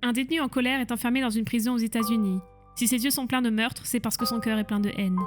Un détenu en colère est enfermé dans une prison aux États-Unis. Si ses yeux sont pleins de meurtres, c'est parce que son cœur est plein de haine.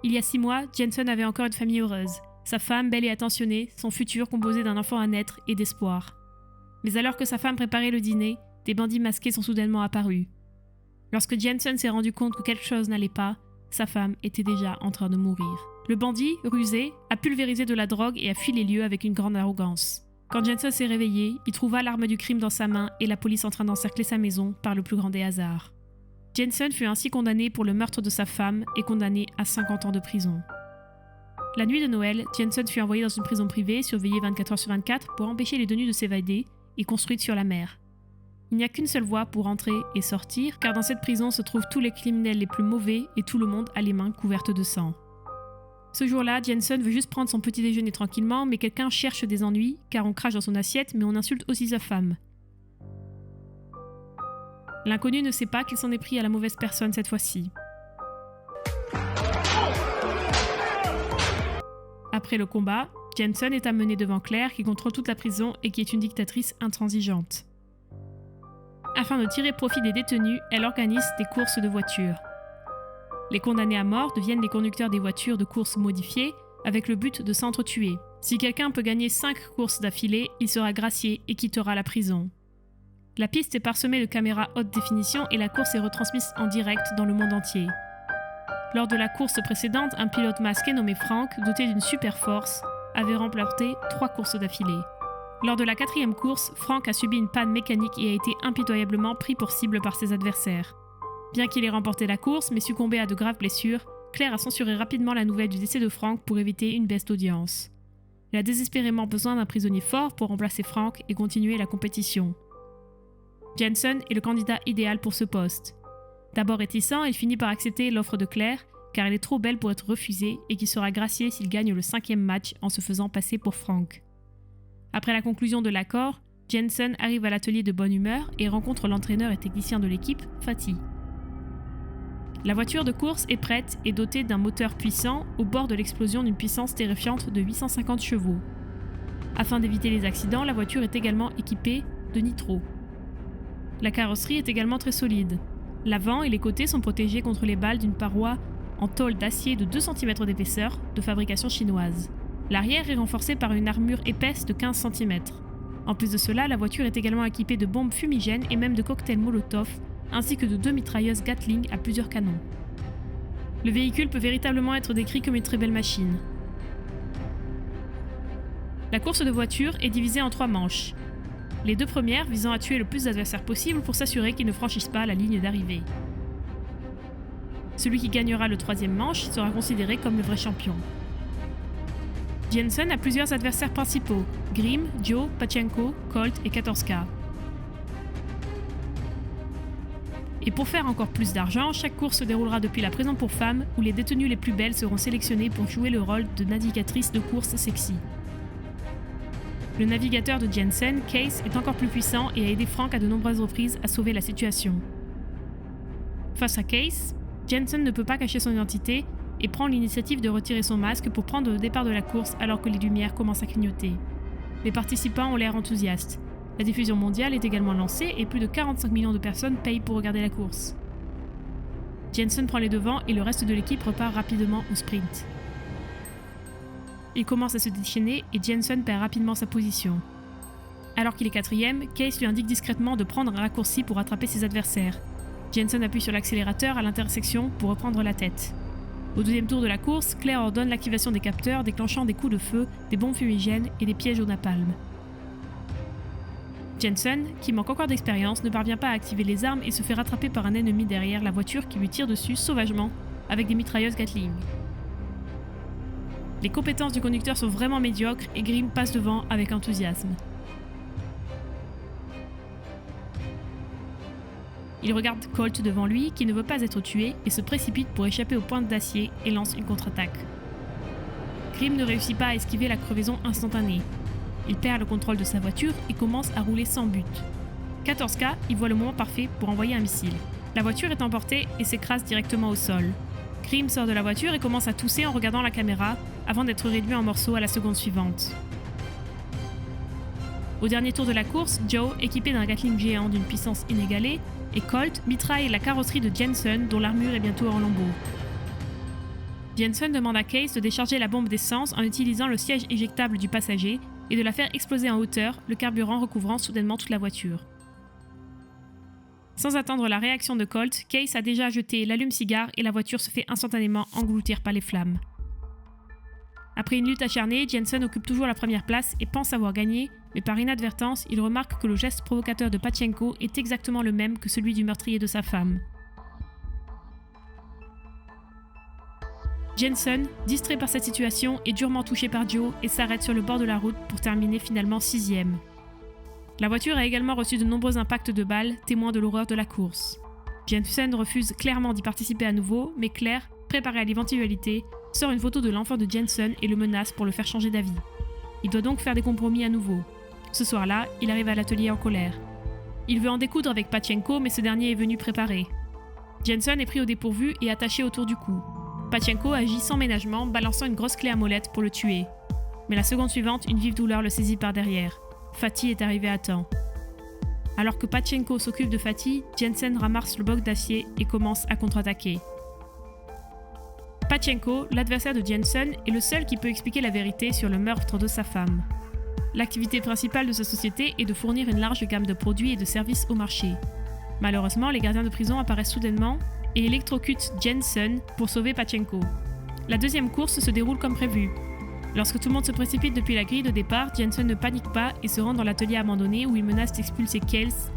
Il y a 6 mois, Jensen avait encore une famille heureuse. Sa femme, belle et attentionnée, son futur composé d'un enfant à naître et d'espoir. Mais alors que sa femme préparait le dîner, des bandits masqués sont soudainement apparus. Lorsque Jensen s'est rendu compte que quelque chose n'allait pas, sa femme était déjà en train de mourir. Le bandit, rusé, a pulvérisé de la drogue et a fui les lieux avec une grande arrogance. Quand Jensen s'est réveillé, il trouva l'arme du crime dans sa main et la police en train d'encercler sa maison par le plus grand des hasards. Jensen fut ainsi condamné pour le meurtre de sa femme et condamné à 50 ans de prison. La nuit de Noël, Jensen fut envoyé dans une prison privée, surveillée 24 heures sur 24 pour empêcher les détenus de s'évader et construite sur la mer. Il n'y a qu'une seule voie pour entrer et sortir, car dans cette prison se trouvent tous les criminels les plus mauvais et tout le monde a les mains couvertes de sang. Ce jour-là, Jensen veut juste prendre son petit déjeuner tranquillement, mais quelqu'un cherche des ennuis, car on crache dans son assiette, mais on insulte aussi sa femme. L'inconnu ne sait pas qu'il s'en est pris à la mauvaise personne cette fois-ci. Après le combat, Jensen est amené devant Claire qui contrôle toute la prison et qui est une dictatrice intransigeante. Afin de tirer profit des détenus, elle organise des courses de voitures. Les condamnés à mort deviennent les conducteurs des voitures de courses modifiées avec le but de s'entretuer. Si quelqu'un peut gagner 5 courses d'affilée, il sera gracié et quittera la prison. La piste est parsemée de caméras haute définition et la course est retransmise en direct dans le monde entier. Lors de la course précédente, un pilote masqué nommé Frank, doté d'une super force, avait remporté 3 courses d'affilée. Lors de la 4e course, Frank a subi une panne mécanique et a été impitoyablement pris pour cible par ses adversaires. Bien qu'il ait remporté la course mais succombé à de graves blessures, Claire a censuré rapidement la nouvelle du décès de Frank pour éviter une baisse d'audience. Elle a désespérément besoin d'un prisonnier fort pour remplacer Frank et continuer la compétition. Jensen est le candidat idéal pour ce poste. D'abord réticent, il finit par accepter l'offre de Claire car elle est trop belle pour être refusée et qui sera gracié s'il gagne le 5e match en se faisant passer pour Frank. Après la conclusion de l'accord, Jensen arrive à l'atelier de bonne humeur et rencontre l'entraîneur et technicien de l'équipe, Fatih. La voiture de course est prête et dotée d'un moteur puissant au bord de l'explosion d'une puissance terrifiante de 850 chevaux. Afin d'éviter les accidents, la voiture est également équipée de nitro. La carrosserie est également très solide. L'avant et les côtés sont protégés contre les balles d'une paroi en tôle d'acier de 2 cm d'épaisseur de fabrication chinoise. L'arrière est renforcé par une armure épaisse de 15 cm. En plus de cela, la voiture est également équipée de bombes fumigènes et même de cocktails Molotov, ainsi que de 2 mitrailleuses Gatling à plusieurs canons. Le véhicule peut véritablement être décrit comme une très belle machine. La course de voiture est divisée en 3 manches. Les 2 premières visant à tuer le plus d'adversaires possible pour s'assurer qu'ils ne franchissent pas la ligne d'arrivée. Celui qui gagnera le 3e manche sera considéré comme le vrai champion. Jensen a plusieurs adversaires principaux, Grimm, Joe, Pachenko, Colt et Katorska. Et pour faire encore plus d'argent, chaque course se déroulera depuis la prison pour femmes où les détenues les plus belles seront sélectionnées pour jouer le rôle de navigatrice de course sexy. Le navigateur de Jensen, Case, est encore plus puissant et a aidé Frank à de nombreuses reprises à sauver la situation. Face à Case, Jensen ne peut pas cacher son identité et prend l'initiative de retirer son masque pour prendre le départ de la course alors que les lumières commencent à clignoter. Les participants ont l'air enthousiastes. La diffusion mondiale est également lancée et plus de 45 millions de personnes payent pour regarder la course. Jensen prend les devants et le reste de l'équipe repart rapidement au sprint. Il commence à se déchaîner et Jensen perd rapidement sa position. Alors qu'il est 4e, Case lui indique discrètement de prendre un raccourci pour rattraper ses adversaires. Jensen appuie sur l'accélérateur à l'intersection pour reprendre la tête. Au 2e tour de la course, Claire ordonne l'activation des capteurs déclenchant des coups de feu, des bombes fumigènes et des pièges au napalm. Jensen, qui manque encore d'expérience, ne parvient pas à activer les armes et se fait rattraper par un ennemi derrière la voiture qui lui tire dessus sauvagement avec des mitrailleuses Gatling. Les compétences du conducteur sont vraiment médiocres et Grimm passe devant avec enthousiasme. Il regarde Colt devant lui, qui ne veut pas être tué, et se précipite pour échapper aux pointes d'acier et lance une contre-attaque. Grimm ne réussit pas à esquiver la crevaison instantanée. Il perd le contrôle de sa voiture et commence à rouler sans but. Katorska y voit le moment parfait pour envoyer un missile. La voiture est emportée et s'écrase directement au sol. Grimm sort de la voiture et commence à tousser en regardant la caméra avant d'être réduit en morceaux à la seconde suivante. Au dernier tour de la course, Joe, équipé d'un Gatling géant d'une puissance inégalée, et Colt mitraillent la carrosserie de Jensen dont l'armure est bientôt en lambeaux. Jensen demande à Case de décharger la bombe d'essence en utilisant le siège éjectable du passager et de la faire exploser en hauteur, le carburant recouvrant soudainement toute la voiture. Sans attendre la réaction de Colt, Case a déjà jeté l'allume-cigare et la voiture se fait instantanément engloutir par les flammes. Après une lutte acharnée, Jensen occupe toujours la première place et pense avoir gagné, mais par inadvertance, il remarque que le geste provocateur de Pachenko est exactement le même que celui du meurtrier de sa femme. Jensen, distrait par cette situation, est durement touché par Joe et s'arrête sur le bord de la route pour terminer finalement 6e. La voiture a également reçu de nombreux impacts de balles, témoins de l'horreur de la course. Jensen refuse clairement d'y participer à nouveau, mais Claire, préparée à l'éventualité, sort une photo de l'enfant de Jensen et le menace pour le faire changer d'avis. Il doit donc faire des compromis à nouveau. Ce soir-là, il arrive à l'atelier en colère. Il veut en découdre avec Pachenko, mais ce dernier est venu préparé. Jensen est pris au dépourvu et attaché autour du cou. Pachenko agit sans ménagement, balançant une grosse clé à molette pour le tuer. Mais la seconde suivante, une vive douleur le saisit par derrière. Fatih est arrivé à temps. Alors que Pachenko s'occupe de Fatih, Jensen ramasse le bloc d'acier et commence à contre-attaquer. Pachenko, l'adversaire de Jensen, est le seul qui peut expliquer la vérité sur le meurtre de sa femme. L'activité principale de sa société est de fournir une large gamme de produits et de services au marché. Malheureusement, les gardiens de prison apparaissent soudainement et électrocutent Jensen pour sauver Pachenko. La deuxième course se déroule comme prévu. Lorsque tout le monde se précipite depuis la grille de départ, Jensen ne panique pas et se rend dans l'atelier abandonné où il menace d'expulser Case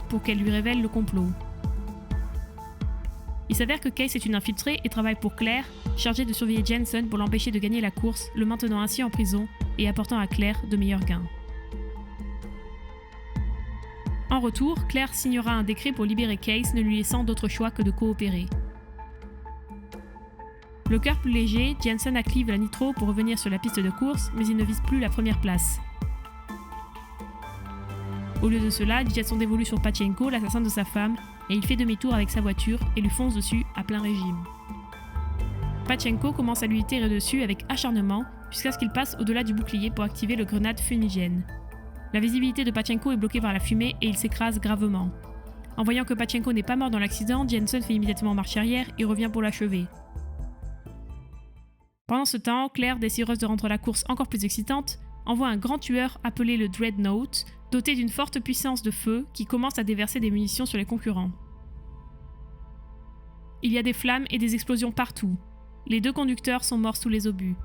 pour qu'elle lui révèle le complot. Il s'avère que Case est une infiltrée et travaille pour Claire, chargée de surveiller Jensen pour l'empêcher de gagner la course, le maintenant ainsi en prison et apportant à Claire de meilleurs gains. En retour, Claire signera un décret pour libérer Case, ne lui laissant d'autre choix que de coopérer. Le cœur plus léger, Jensen acclive la nitro pour revenir sur la piste de course, mais il ne vise plus la première place. Au lieu de cela, il jette son dévolu sur Pachenko, l'assassin de sa femme, et il fait demi-tour avec sa voiture et lui fonce dessus à plein régime. Pachenko commence à lui tirer dessus avec acharnement jusqu'à ce qu'il passe au-delà du bouclier pour activer le grenade fumigène. La visibilité de Pachenko est bloquée par la fumée et il s'écrase gravement. En voyant que Pachenko n'est pas mort dans l'accident, Jensen fait immédiatement marche arrière et revient pour l'achever. Pendant ce temps, Claire, désireuse de rendre la course encore plus excitante, envoie un grand tueur appelé le Dreadnought, doté d'une forte puissance de feu qui commence à déverser des munitions sur les concurrents. Il y a des flammes et des explosions partout. Les deux conducteurs sont morts sous les obus.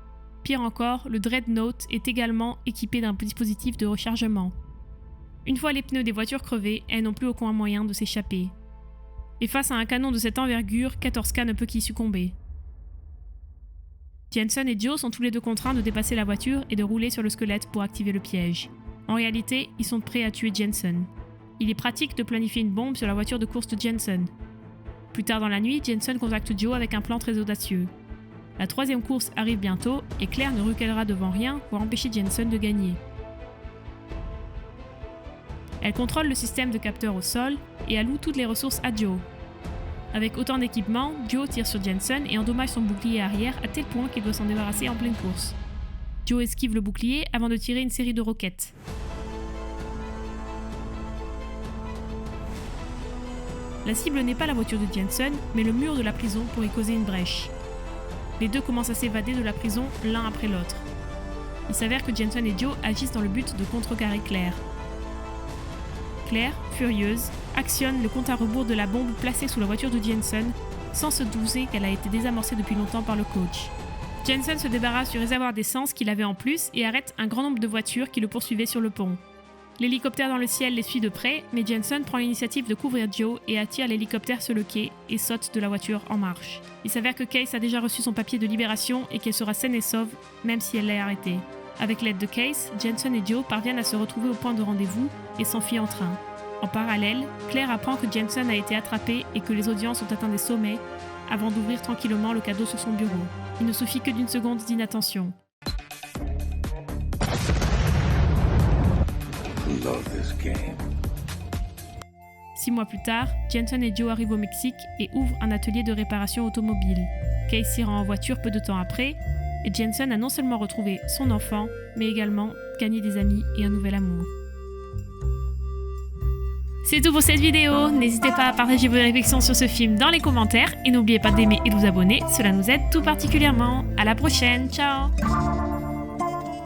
Pire encore, le Dreadnought est également équipé d'un dispositif de rechargement. Une fois les pneus des voitures crevés, elles n'ont plus aucun moyen de s'échapper. Et face à un canon de cette envergure, 14K ne peut qu'y succomber. Jensen et Joe sont tous les deux contraints de dépasser la voiture et de rouler sur le squelette pour activer le piège. En réalité, ils sont prêts à tuer Jensen. Il est pratique de planifier une bombe sur la voiture de course de Jensen. Plus tard dans la nuit, Jensen contacte Joe avec un plan très audacieux. La troisième course arrive bientôt et Claire ne reculera devant rien pour empêcher Jensen de gagner. Elle contrôle le système de capteurs au sol et alloue toutes les ressources à Joe. Avec autant d'équipement, Joe tire sur Jensen et endommage son bouclier arrière à tel point qu'il doit s'en débarrasser en pleine course. Joe esquive le bouclier avant de tirer une série de roquettes. La cible n'est pas la voiture de Jensen, mais le mur de la prison pour y causer une brèche. Les deux commencent à s'évader de la prison l'un après l'autre. Il s'avère que Jensen et Joe agissent dans le but de contrecarrer Claire. Claire, furieuse, actionne le compte à rebours de la bombe placée sous la voiture de Jensen, sans se douter qu'elle a été désamorcée depuis longtemps par le coach. Jensen se débarrasse du réservoir d'essence qu'il avait en plus et arrête un grand nombre de voitures qui le poursuivaient sur le pont. L'hélicoptère dans le ciel les suit de près, mais Jensen prend l'initiative de couvrir Joe et attire l'hélicoptère sur le quai et saute de la voiture en marche. Il s'avère que Case a déjà reçu son papier de libération et qu'elle sera saine et sauve, même si elle l'est arrêtée. Avec l'aide de Case, Jensen et Joe parviennent à se retrouver au point de rendez-vous et s'enfuient en train. En parallèle, Claire apprend que Jensen a été attrapé et que les audiences ont atteint des sommets avant d'ouvrir tranquillement le cadeau sur son bureau. Il ne suffit que d'une seconde d'inattention. Love this game. 6 mois plus tard, Jensen et Joe arrivent au Mexique et ouvrent un atelier de réparation automobile. Case s'y rend en voiture peu de temps après, et Jensen a non seulement retrouvé son enfant, mais également gagné des amis et un nouvel amour. C'est tout pour cette vidéo, n'hésitez pas à partager vos réflexions sur ce film dans les commentaires et n'oubliez pas d'aimer et de vous abonner, cela nous aide tout particulièrement. À la prochaine, ciao!